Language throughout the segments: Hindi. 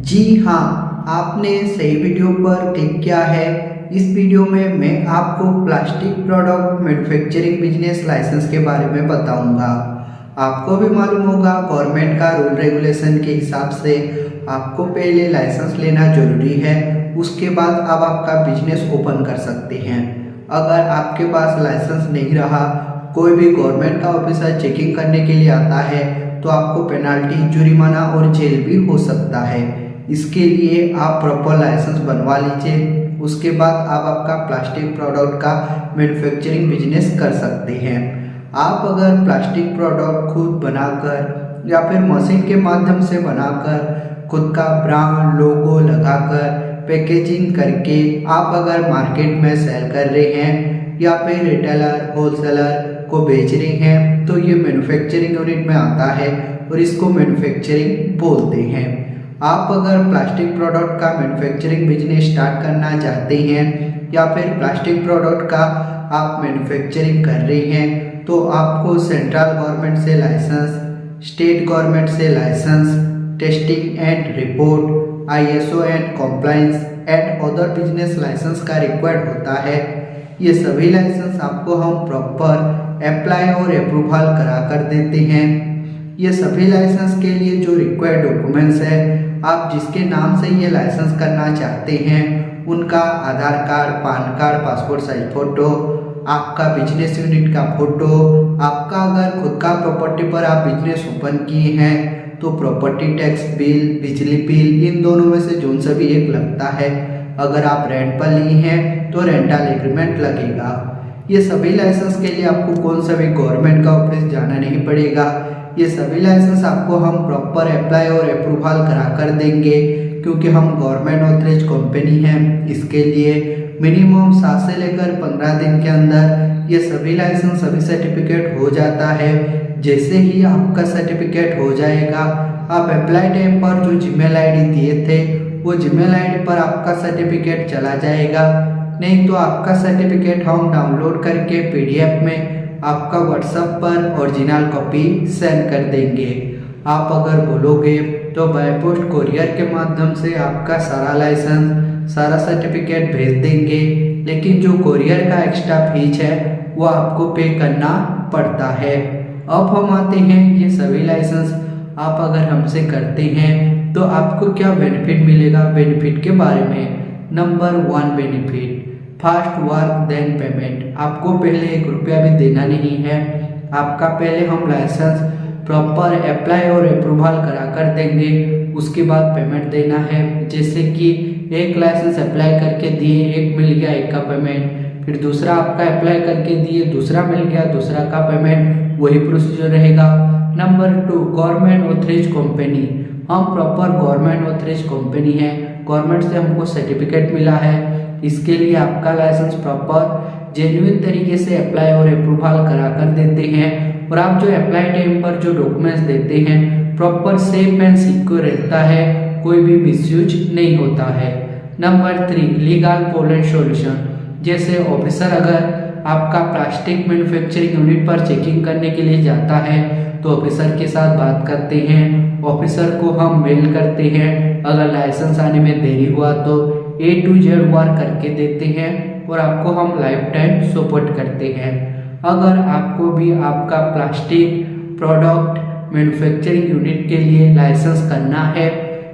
जी हाँ, आपने सही वीडियो पर क्लिक किया है। इस वीडियो में मैं आपको plastic product manufacturing business licence के बारे में बताऊंगा। आपको भी मालूम होगा गवर्नमेंट का रूल रेगुलेशन के हिसाब से आपको पहले लाइसेंस लेना जरूरी है, उसके बाद आप आपका बिजनेस ओपन कर सकते हैं। अगर आपके पास लाइसेंस नहीं रहा, कोई भी गवर्नमेंट का ऑफिसर चेकिंग करने के लिए आता है तो आपको पेनाल्टी, जुर्माना और जेल भी हो सकता है। इसके लिए आप प्रॉपर लाइसेंस बनवा लीजिए, उसके बाद आप आपका प्लास्टिक प्रोडक्ट का मैन्युफैक्चरिंग बिजनेस कर सकते हैं। आप अगर प्लास्टिक प्रोडक्ट खुद बनाकर या फिर मशीन के माध्यम से बनाकर खुद का ब्रांड, लोगो लगाकर पैकेजिंग करके आप अगर मार्केट में सेल कर रहे हैं या फिर रिटेलर, होलसेलर को बेच रहे हैं तो ये मैन्युफैक्चरिंग यूनिट में आता है और इसको मैन्युफैक्चरिंग बोलते हैं। आप अगर प्लास्टिक प्रोडक्ट का मैन्युफैक्चरिंग बिजनेस स्टार्ट करना चाहते हैं या फिर प्लास्टिक प्रोडक्ट का आप मैन्युफैक्चरिंग कर रहे हैं तो आपको सेंट्रल गवर्नमेंट से लाइसेंस, स्टेट गवर्नमेंट से licence, testing and report, ISO and compliance and other business licence का रिक्वायर्ड होता है। ये सभी लाइसेंस आपको हम प्रॉपर अप्लाई और अप्रूवल करा कर देते हैं। ये सभी लाइसेंस के लिए जो रिक्वायर्ड डॉक्यूमेंट्स है, आप जिसके नाम से ये लाइसेंस करना चाहते हैं उनका Aadhaar card, PAN card, passport size photo, आपका बिजनेस यूनिट का फोटो, आपका अगर खुद का प्रॉपर्टी पर आप बिजनेस ओपन किए हैं तो प्रॉपर्टी टैक्स बिल, बिजली बिल, इन दोनों में से जोन सा भी एक लगता है। अगर आप रेंट पर लिए हैं तो रेंटल एग्रीमेंट लगेगा। ये सभी लाइसेंस के लिए आपको कौन सा भी गवर्नमेंट का ऑफिस जाना नहीं पड़ेगा। ये सभी लाइसेंस आपको हम प्रॉपर अप्लाई और अप्रूवल करा कर देंगे, क्योंकि हम गवर्नमेंट ऑथराइज कंपनी हैं। इसके लिए मिनिमम 7 से लेकर 15 दिन के अंदर ये सभी लाइसेंस, सभी सर्टिफिकेट हो जाता है। जैसे ही आपका सर्टिफिकेट हो जाएगा, आप अप्लाई टाइम पर जो जीमेल ID दिए थे वो जीमेल ID पर आपका सर्टिफिकेट चला जाएगा। नहीं तो आपका सर्टिफिकेट हम डाउनलोड करके PDF में आपका व्हाट्सएप पर ओरिजिनल कॉपी सेंड कर देंगे। आप अगर बोलोगे तो बाय पोस्ट कोरियर के माध्यम से आपका सारा लाइसेंस, सारा सर्टिफिकेट भेज देंगे, लेकिन जो कोरियर का एक्स्ट्रा फीस है वो आपको पे करना पड़ता है। अब हम आते हैं ये सभी लाइसेंस आप अगर हमसे करते हैं तो आपको क्या बेनिफिट मिलेगा। बेनिफिट के बारे में number 1 benefit, fast work then payment. आपको पहले 1 रुपया भी देना नहीं है। आपका पहले हम लाइसेंस प्रॉपर अप्लाई और अप्रूवल करा कर देंगे, उसके बाद पेमेंट देना है। जैसे कि एक लाइसेंस अप्लाई करके दिए, एक मिल गया, एक का पेमेंट, फिर दूसरा आपका अप्लाई करके दिए, दूसरा मिल गया, दूसरा का पेमेंट, वही प्रोसीजर रहेगा। Number 2 government authorise company. हम प्रॉपर गवर्नमेंट ऑथराइज कंपनी है, गवर्नमेंट से हमको सर्टिफिकेट मिला है। इसके लिए आपका लाइसेंस प्रॉपर जेन्युइन तरीके से अप्लाई और अप्रूवल करा कर देते हैं, और आप जो अप्लाई टाइम पर जो डॉक्यूमेंट्स देते हैं प्रॉपर सेफ एंड सिक्योर रहता है, कोई भी मिसयूज नहीं होता है। नंबर 3 लीगल पोलेंट सॉल्यूशन। जैसे ऑफिसर अगर आपका प्लास्टिक मैन्युफैक्चरिंग यूनिट पर चेकिंग करने के लिए जाता है तो ऑफिसर के साथ बात करते हैं, ऑफिसर को हम मेल करते हैं, अगर लाइसेंस आने में देरी हुआ तो A to Z वर्क करके देते हैं और आपको हम लाइफ टाइम सपोर्ट करते हैं। अगर आपको भी आपका प्लास्टिक प्रोडक्ट मैन्युफैक्चरिंग यूनिट के लिए लाइसेंस करना है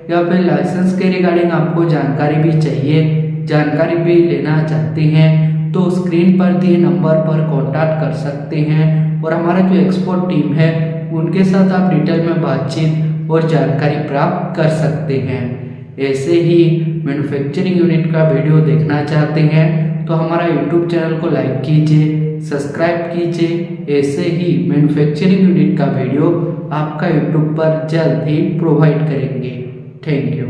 या फिर लाइसेंस के रिगार्डिंग आपको जानकारी भी चाहिए, जानकारी भी लेना चाहते हैं तो स्क्रीन पर दिए नंबर पर कांटेक्ट कर सकते हैं, और हमारा जो एक्सपर्ट टीम है उनके साथ आप डिटेल में बातचीत और जानकारी प्राप्त कर सकते हैं। ऐसे ही मैन्युफैक्चरिंग यूनिट का वीडियो देखना चाहते हैं तो हमारा YouTube चैनल को लाइक कीजिए, सब्सक्राइब कीजिए। ऐसे ही मैन्युफैक्चरिंग यूनिट का वीडियो आपका YouTube पर जल्द ही प्रोवाइड करेंगे। Thank you.